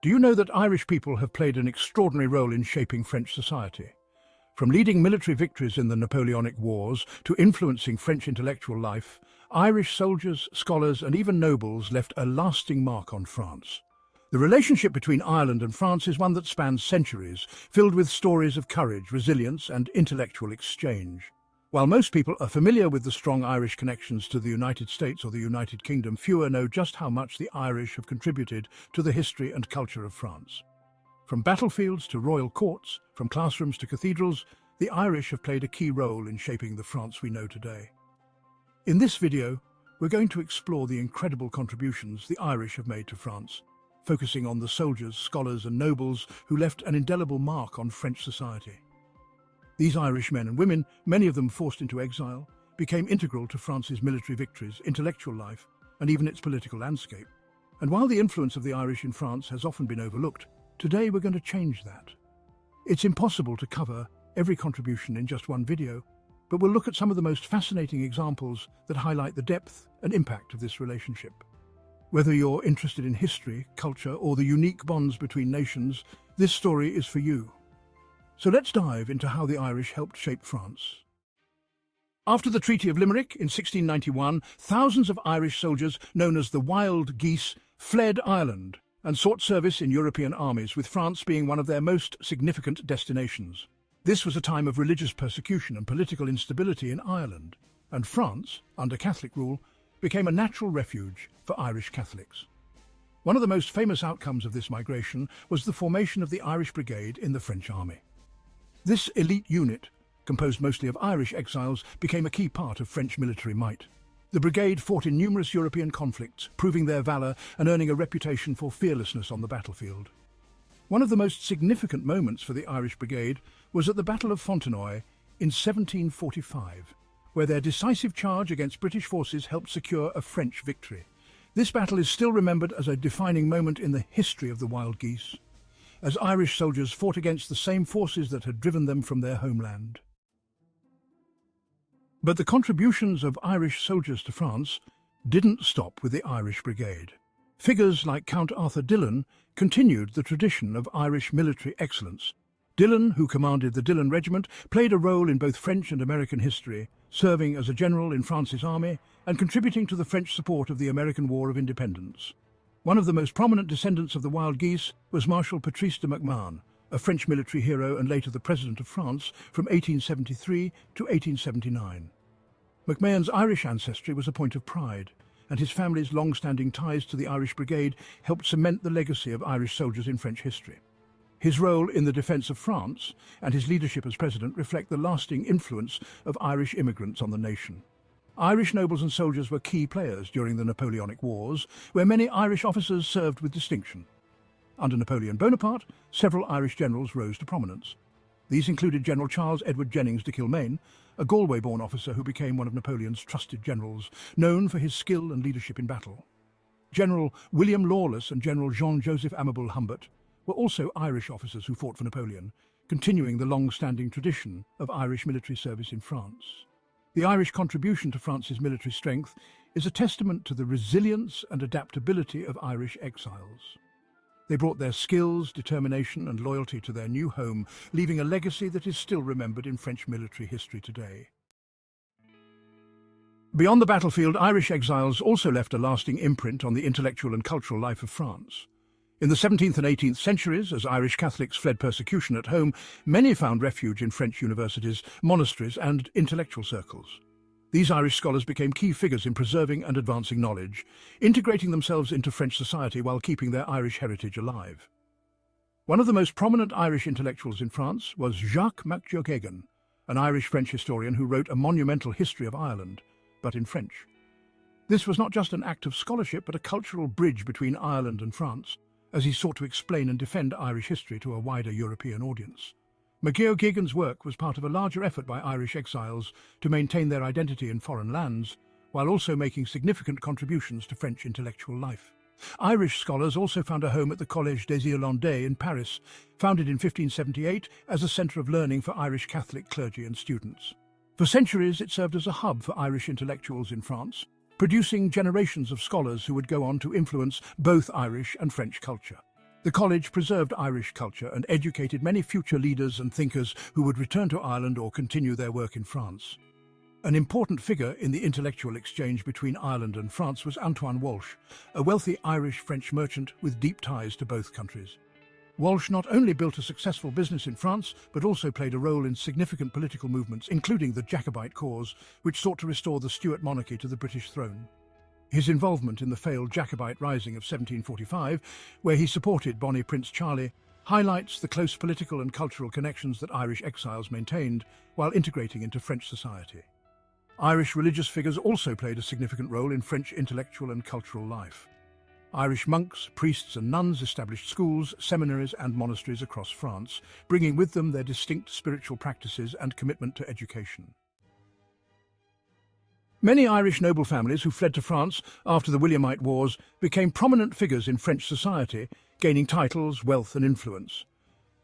Do you know that Irish people have played an extraordinary role in shaping French society? From leading military victories in the Napoleonic Wars to influencing French intellectual life, Irish soldiers, scholars and even nobles left a lasting mark on France. The relationship between Ireland and France is one that spans centuries, filled with stories of courage, resilience and intellectual exchange. While most people are familiar with the strong Irish connections to the United States or the United Kingdom, fewer know just how much the Irish have contributed to the history and culture of France. From battlefields to royal courts, from classrooms to cathedrals, the Irish have played a key role in shaping the France we know today. In this video, we're going to explore the incredible contributions the Irish have made to France, focusing on the soldiers, scholars and nobles who left an indelible mark on French society. These Irish men and women, many of them forced into exile, became integral to France's military victories, intellectual life, and even its political landscape. And while the influence of the Irish in France has often been overlooked, today we're going to change that. It's impossible to cover every contribution in just one video, but we'll look at some of the most fascinating examples that highlight the depth and impact of this relationship. Whether you're interested in history, culture, or the unique bonds between nations, this story is for you. So let's dive into how the Irish helped shape France. After the Treaty of Limerick in 1691, thousands of Irish soldiers, known as the Wild Geese, fled Ireland and sought service in European armies, with France being one of their most significant destinations. This was a time of religious persecution and political instability in Ireland, and France, under Catholic rule, became a natural refuge for Irish Catholics. One of the most famous outcomes of this migration was the formation of the Irish Brigade in the French army. This elite unit, composed mostly of Irish exiles, became a key part of French military might. The brigade fought in numerous European conflicts, proving their valour and earning a reputation for fearlessness on the battlefield. One of the most significant moments for the Irish Brigade was at the Battle of Fontenoy in 1745, where their decisive charge against British forces helped secure a French victory. This battle is still remembered as a defining moment in the history of the Wild Geese, as Irish soldiers fought against the same forces that had driven them from their homeland. But the contributions of Irish soldiers to France didn't stop with the Irish Brigade. Figures like Count Arthur Dillon continued the tradition of Irish military excellence. Dillon, who commanded the Dillon Regiment, played a role in both French and American history, serving as a general in France's army and contributing to the French support of the American War of Independence. One of the most prominent descendants of the Wild Geese was Marshal Patrice de MacMahon, a French military hero and later the President of France from 1873 to 1879. MacMahon's Irish ancestry was a point of pride, and his family's long-standing ties to the Irish Brigade helped cement the legacy of Irish soldiers in French history. His role in the defence of France and his leadership as president reflect the lasting influence of Irish immigrants on the nation. Irish nobles and soldiers were key players during the Napoleonic Wars, where many Irish officers served with distinction. Under Napoleon Bonaparte, several Irish generals rose to prominence. These included General Charles Edward Jennings de Kilmaine, a Galway-born officer who became one of Napoleon's trusted generals, known for his skill and leadership in battle. General William Lawless and General Jean-Joseph Amable Humbert were also Irish officers who fought for Napoleon, continuing the long-standing tradition of Irish military service in France. The Irish contribution to France's military strength is a testament to the resilience and adaptability of Irish exiles. They brought their skills, determination and loyalty to their new home, leaving a legacy that is still remembered in French military history today. Beyond the battlefield, Irish exiles also left a lasting imprint on the intellectual and cultural life of France. In the 17th and 18th centuries, as Irish Catholics fled persecution at home, many found refuge in French universities, monasteries and intellectual circles. These Irish scholars became key figures in preserving and advancing knowledge, integrating themselves into French society while keeping their Irish heritage alive. One of the most prominent Irish intellectuals in France was Jacques MacGeoghegan, an Irish-French historian who wrote a monumental history of Ireland, but in French. This was not just an act of scholarship, but a cultural bridge between Ireland and France, as he sought to explain and defend Irish history to a wider European audience. MacGeoghegan's work was part of a larger effort by Irish exiles to maintain their identity in foreign lands, while also making significant contributions to French intellectual life. Irish scholars also found a home at the Collège des Irlandais in Paris, founded in 1578 as a centre of learning for Irish Catholic clergy and students. For centuries, it served as a hub for Irish intellectuals in France, producing generations of scholars who would go on to influence both Irish and French culture. The college preserved Irish culture and educated many future leaders and thinkers who would return to Ireland or continue their work in France. An important figure in the intellectual exchange between Ireland and France was Antoine Walsh, a wealthy Irish-French merchant with deep ties to both countries. Walsh not only built a successful business in France, but also played a role in significant political movements, including the Jacobite cause, which sought to restore the Stuart monarchy to the British throne. His involvement in the failed Jacobite Rising of 1745, where he supported Bonnie Prince Charlie, highlights the close political and cultural connections that Irish exiles maintained while integrating into French society. Irish religious figures also played a significant role in French intellectual and cultural life. Irish monks, priests and nuns established schools, seminaries and monasteries across France, bringing with them their distinct spiritual practices and commitment to education. Many Irish noble families who fled to France after the Williamite Wars became prominent figures in French society, gaining titles, wealth and influence.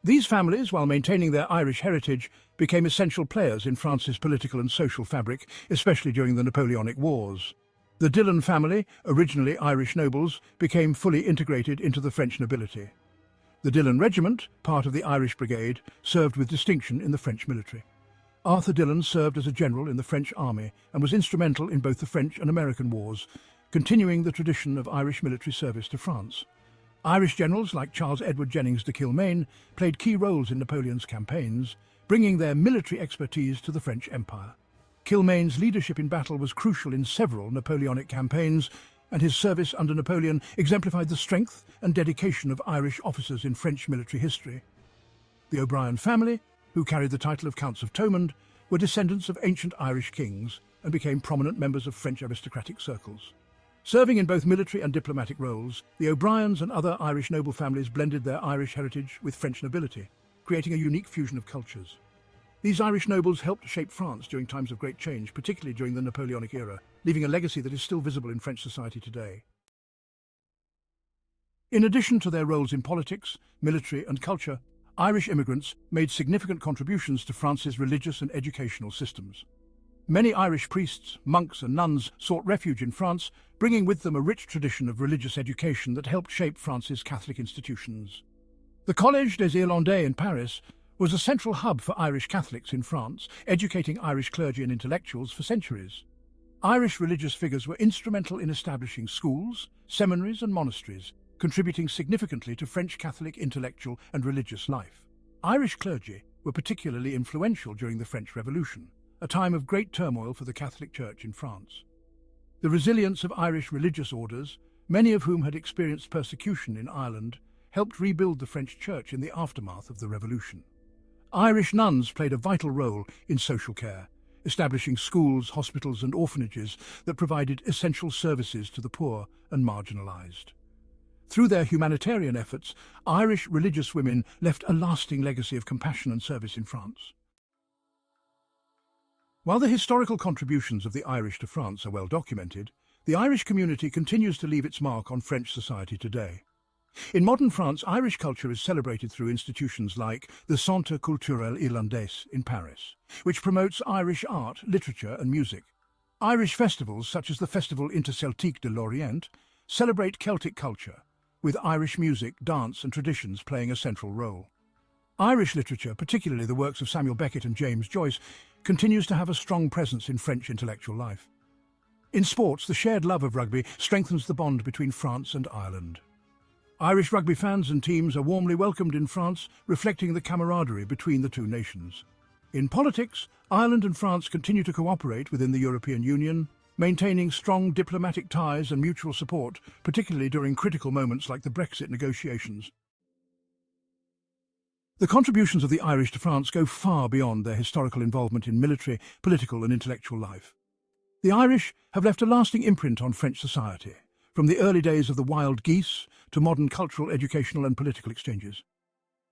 These families, while maintaining their Irish heritage, became essential players in France's political and social fabric, especially during the Napoleonic Wars. The Dillon family, originally Irish nobles, became fully integrated into the French nobility. The Dillon regiment, part of the Irish Brigade, served with distinction in the French military. Arthur Dillon served as a general in the French army and was instrumental in both the French and American wars, continuing the tradition of Irish military service to France. Irish generals like Charles Edward Jennings de Kilmaine played key roles in Napoleon's campaigns, bringing their military expertise to the French Empire. Kilmaine's leadership in battle was crucial in several Napoleonic campaigns, and his service under Napoleon exemplified the strength and dedication of Irish officers in French military history. The O'Brien family, who carried the title of Counts of Thomond, were descendants of ancient Irish kings and became prominent members of French aristocratic circles. Serving in both military and diplomatic roles, the O'Briens and other Irish noble families blended their Irish heritage with French nobility, creating a unique fusion of cultures. These Irish nobles helped shape France during times of great change, particularly during the Napoleonic era, leaving a legacy that is still visible in French society today. In addition to their roles in politics, military and culture, Irish immigrants made significant contributions to France's religious and educational systems. Many Irish priests, monks and nuns sought refuge in France, bringing with them a rich tradition of religious education that helped shape France's Catholic institutions. The Collège des Irlandais in Paris was a central hub for Irish Catholics in France, educating Irish clergy and intellectuals for centuries. Irish religious figures were instrumental in establishing schools, seminaries and monasteries, contributing significantly to French Catholic intellectual and religious life. Irish clergy were particularly influential during the French Revolution, a time of great turmoil for the Catholic Church in France. The resilience of Irish religious orders, many of whom had experienced persecution in Ireland, helped rebuild the French Church in the aftermath of the Revolution. Irish nuns played a vital role in social care, establishing schools, hospitals and orphanages that provided essential services to the poor and marginalised. Through their humanitarian efforts, Irish religious women left a lasting legacy of compassion and service in France. While the historical contributions of the Irish to France are well documented, the Irish community continues to leave its mark on French society today. In modern France, Irish culture is celebrated through institutions like the Centre Culturel Irlandais in Paris, which promotes Irish art, literature and music. Irish festivals, such as the Festival Interceltique de l'Orient, celebrate Celtic culture, with Irish music, dance and traditions playing a central role. Irish literature, particularly the works of Samuel Beckett and James Joyce, continues to have a strong presence in French intellectual life. In sports, the shared love of rugby strengthens the bond between France and Ireland. Irish rugby fans and teams are warmly welcomed in France, reflecting the camaraderie between the two nations. In politics, Ireland and France continue to cooperate within the European Union, maintaining strong diplomatic ties and mutual support, particularly during critical moments like the Brexit negotiations. The contributions of the Irish to France go far beyond their historical involvement in military, political and intellectual life. The Irish have left a lasting imprint on French society, from the early days of the wild geese to modern cultural, educational and political exchanges.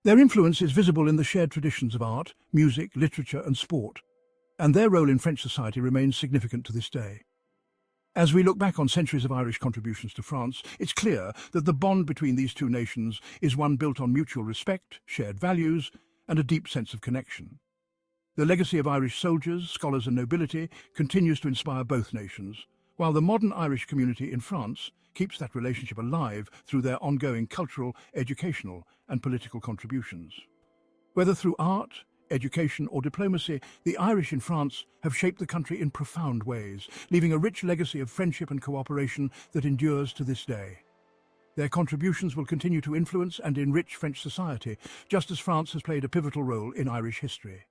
Their influence is visible in the shared traditions of art, music, literature and sport, and their role in French society remains significant to this day. As we look back on centuries of Irish contributions to France, it's clear that the bond between these two nations is one built on mutual respect, shared values, and a deep sense of connection. The legacy of Irish soldiers, scholars and nobility continues to inspire both nations, while the modern Irish community in France keeps that relationship alive through their ongoing cultural, educational, and political contributions. Whether through art, education, or diplomacy, the Irish in France have shaped the country in profound ways, leaving a rich legacy of friendship and cooperation that endures to this day. Their contributions will continue to influence and enrich French society, just as France has played a pivotal role in Irish history.